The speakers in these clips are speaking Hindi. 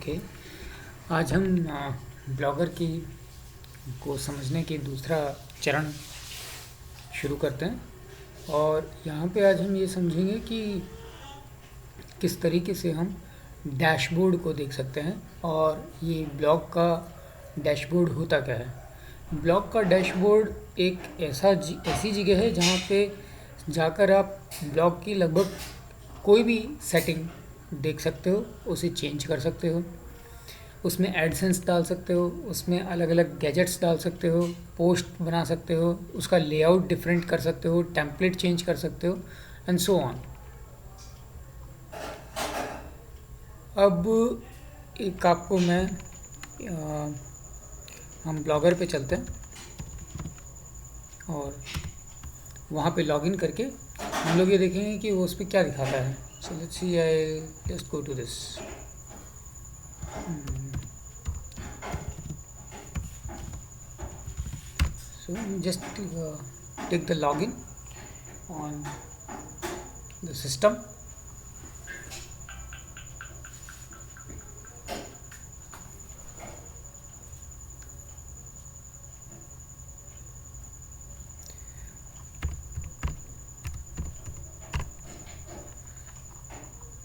ओके। आज हम ब्लॉगर की को समझने की दूसरा चरण शुरू करते हैं और यहाँ पे आज हम ये समझेंगे कि किस तरीके से हम डैशबोर्ड को देख सकते हैं और ये ब्लॉग का डैशबोर्ड होता क्या है। ब्लॉग का डैशबोर्ड एक ऐसी जगह है जहाँ पे जाकर आप ब्लॉग की लगभग कोई भी सेटिंग देख सकते हो, उसे चेंज कर सकते हो, उसमें एडसेंस डाल सकते हो, उसमें अलग अलग गैजेट्स डाल सकते हो, पोस्ट बना सकते हो, उसका लेआउट डिफरेंट कर सकते हो, टेम्पलेट चेंज कर सकते हो एंड सो ऑन। अब एक आपको मैं हम ब्लॉगर पे चलते हैं और वहाँ पे लॉगिन करके हम लोग ये देखेंगे कि वो उस पर क्या दिखाता है। So let's see, I just go to this. So just take the login on the system.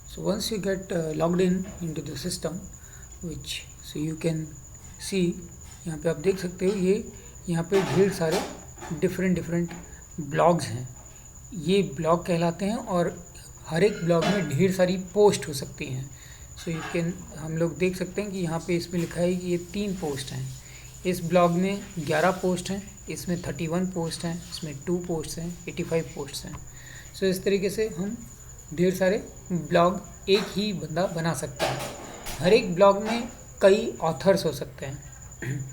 So once you get logged in into the system, which so you can see, यहाँ पे आप देख सकते हो ये यहाँ पे ढेर सारे डिफरेंट ब्लॉग्स हैं। ये ब्लॉग कहलाते हैं और हर एक ब्लॉग में ढेर सारी पोस्ट हो सकती हैं। सो यू कैन हम लोग देख सकते हैं कि यहाँ पे इसमें लिखा है कि ये 3 पोस्ट हैं। इस ब्लॉग में 11 पोस्ट हैं, इसमें 31 पोस्ट हैं, इसमें 2 पोस्ट हैं, 85 पोस्ट हैं। सो इस तरीके से हम ढेर सारे ब्लॉग एक ही बंदा बना सकता है। हर एक ब्लॉग में कई ऑथर्स हो सकते हैं।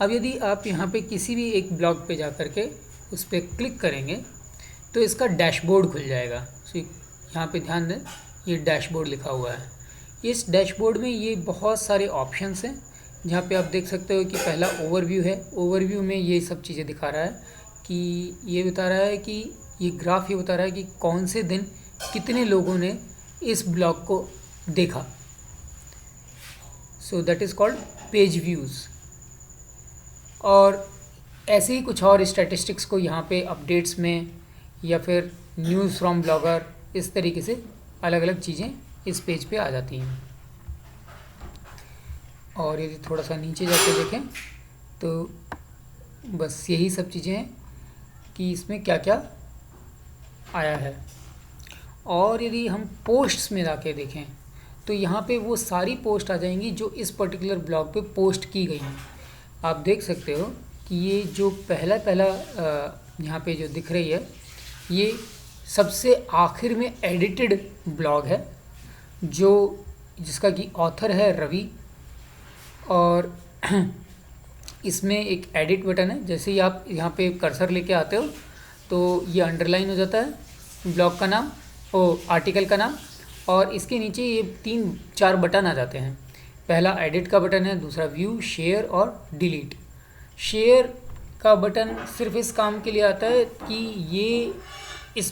अब यदि आप यहाँ पे किसी भी एक ब्लॉग पे जा कर के उस पर क्लिक करेंगे तो इसका डैशबोर्ड खुल जाएगा। सो यहाँ पे ध्यान दें, ये डैशबोर्ड लिखा हुआ है। इस डैशबोर्ड में ये बहुत सारे ऑप्शंस हैं जहाँ पे आप देख सकते हो कि पहला ओवरव्यू है। ओवरव्यू में ये सब चीज़ें दिखा रहा है कि ये बता रहा है कि ये ग्राफ ये बता रहा है कि कौन से दिन कितने लोगों ने इस ब्लॉग को देखा। So that is called page views. और ऐसे ही कुछ और स्टैटिस्टिक्स को यहाँ पे अपडेट्स में या फिर न्यूज़ फ्रॉम ब्लॉगर, इस तरीके से अलग अलग चीज़ें इस पेज पे आ जाती हैं। और यदि थोड़ा सा नीचे जाके देखें तो बस यही सब चीज़ें हैं कि इसमें क्या क्या आया है। और यदि हम पोस्ट्स में जाके देखें तो यहाँ पे वो सारी पोस्ट आ जाएंगी जो इस पर्टिकुलर ब्लॉग पे पोस्ट की गई हैं। आप देख सकते हो कि ये जो पहला यहाँ पे जो दिख रही है ये सबसे आखिर में एडिटेड ब्लॉग है जो जिसका कि ऑथर है रवि। और इसमें एक एडिट बटन है। जैसे ही आप यहाँ पे कर्सर लेके आते हो तो ये अंडरलाइन हो जाता है ब्लॉग का नाम और आर्टिकल का नाम, और इसके नीचे ये 3-4 बटन आ जाते हैं। पहला एडिट का बटन है, दूसरा व्यू, शेयर और डिलीट। शेयर का बटन सिर्फ इस काम के लिए आता है कि ये इस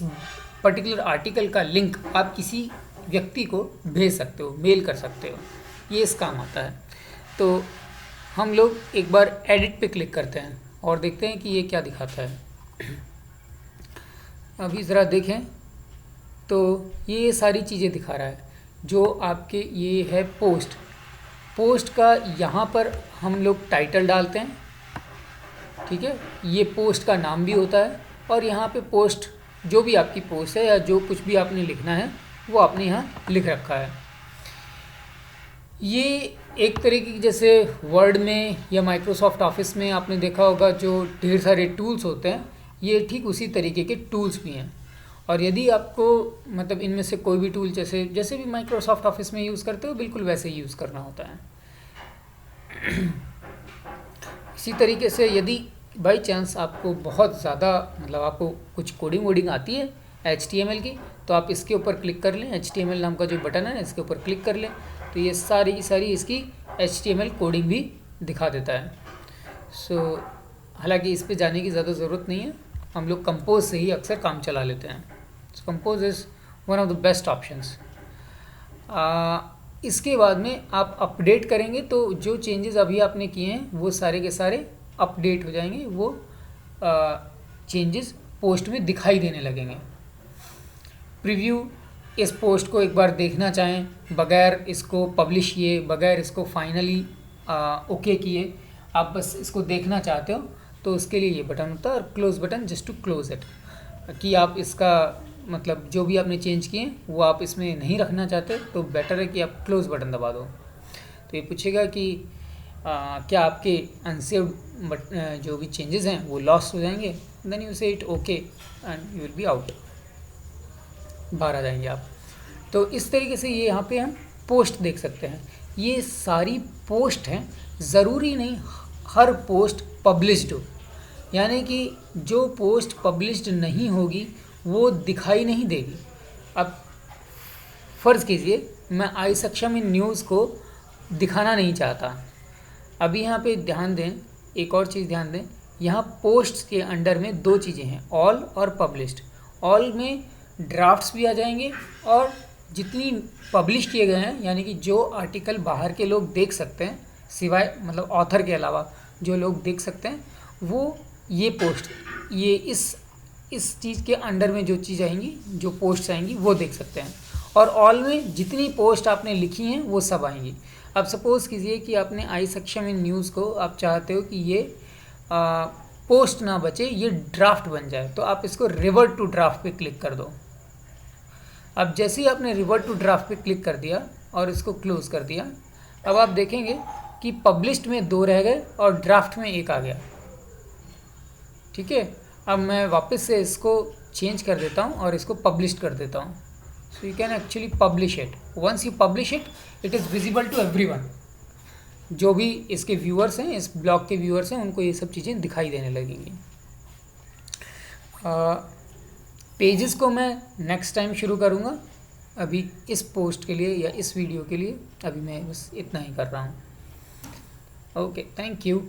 पर्टिकुलर आर्टिकल का लिंक आप किसी व्यक्ति को भेज सकते हो, मेल कर सकते हो, ये इस काम आता है। तो हम लोग एक बार एडिट पे क्लिक करते हैं और देखते हैं कि ये क्या दिखाता है। अभी ज़रा देखें तो ये सारी चीज़ें दिखा रहा है जो आपके ये है पोस्ट का यहाँ पर हम लोग टाइटल डालते हैं, ठीक है। ये पोस्ट का नाम भी होता है और यहाँ पे पोस्ट जो भी आपकी पोस्ट है या जो कुछ भी आपने लिखना है वो आपने यहाँ लिख रखा है। ये एक तरीके की जैसे वर्ड में या माइक्रोसॉफ्ट ऑफिस में आपने देखा होगा जो ढेर सारे टूल्स होते हैं, ये ठीक उसी तरीके के टूल्स भी हैं। और यदि आपको मतलब इनमें से कोई भी टूल जैसे भी माइक्रोसॉफ्ट ऑफिस में यूज़ करते हो बिल्कुल वैसे ही यूज़ करना होता है। इसी तरीके से यदि बाई चांस आपको बहुत ज़्यादा मतलब आपको कुछ कोडिंग वोडिंग आती है HTML की, तो आप इसके ऊपर क्लिक कर लें। HTML नाम का जो बटन है इसके ऊपर क्लिक कर लें तो ये सारी इसकी HTML कोडिंग भी दिखा देता है। सो हालांकि इस पे जाने की ज़्यादा ज़रूरत नहीं है, हम लोग कंपोज से ही अक्सर काम चला लेते हैं। So compose is one of the best options. इसके बाद में आप अपडेट करेंगे तो जो चेंजेस अभी आपने किए हैं वो सारे के सारे अपडेट हो जाएंगे, वो चेंजेस पोस्ट में दिखाई देने लगेंगे। प्रीव्यू, इस पोस्ट को एक बार देखना चाहें बगैर इसको पब्लिश किए, बगैर इसको फाइनली ओके किए, आप बस इसको देखना चाहते हो तो उसके लिए ये बटन होता है, और close button just to close it, कि आप इसका मतलब जो भी आपने चेंज किए वो आप इसमें नहीं रखना चाहते तो बेटर है कि आप क्लोज बटन दबा दो। तो ये पूछेगा कि क्या आपके अनसेव्ड जो भी चेंजेस हैं वो लॉस्ट हो जाएंगे, देन यू से it okay and you will be out, बाहर आ जाएंगे आप। तो इस तरीके से ये यहाँ पे हम पोस्ट देख सकते हैं। ये सारी पोस्ट हैं, ज़रूरी नहीं हर पोस्ट पब्लिश्ड हो, यानी कि जो पोस्ट पब्लिश्ड नहीं होगी वो दिखाई नहीं देगी। अब फ़र्ज़ कीजिए मैं आई सक्षम इन न्यूज़ को दिखाना नहीं चाहता, अभी यहाँ पे ध्यान दें, एक और चीज़ ध्यान दें, यहाँ पोस्ट्स के अंडर में दो चीज़ें हैं, ऑल और पब्लिश्ड। ऑल में ड्राफ्ट्स भी आ जाएंगे और जितनी पब्लिश किए गए हैं, यानी कि जो आर्टिकल बाहर के लोग देख सकते हैं, सिवाय मतलब ऑथर के अलावा जो लोग देख सकते हैं, वो ये पोस्ट, ये इस चीज़ के अंडर में जो चीज़ आएंगी, जो पोस्ट आएंगी वो देख सकते हैं। और ऑल में जितनी पोस्ट आपने लिखी हैं वो सब आएंगी। अब सपोज़ कीजिए कि आपने आई सक्षम इन न्यूज़ को आप चाहते हो कि ये पोस्ट ना बचे, ये ड्राफ्ट बन जाए, तो आप इसको रिवर्ट टू ड्राफ्ट पे क्लिक कर दो। अब जैसे ही आपने रिवर्ट टू ड्राफ्ट पे क्लिक कर दिया और इसको क्लोज़ कर दिया, अब आप देखेंगे कि पब्लिश्ड में 2 रह गए और ड्राफ्ट में 1 आ गया। ठीक है, अब मैं वापस से इसको चेंज कर देता हूँ और इसको पब्लिश कर देता हूँ। So you can actually publish it, once you publish it, it is visible to everyone. जो भी इसके व्यूअर्स हैं, इस ब्लॉग के व्यूअर्स हैं, उनको ये सब चीज़ें दिखाई देने लगेंगी। पेजेस को मैं नेक्स्ट टाइम शुरू करूँगा, अभी इस पोस्ट के लिए या इस वीडियो के लिए अभी मैं बस इतना ही कर रहा हूँ। Okay, thank you.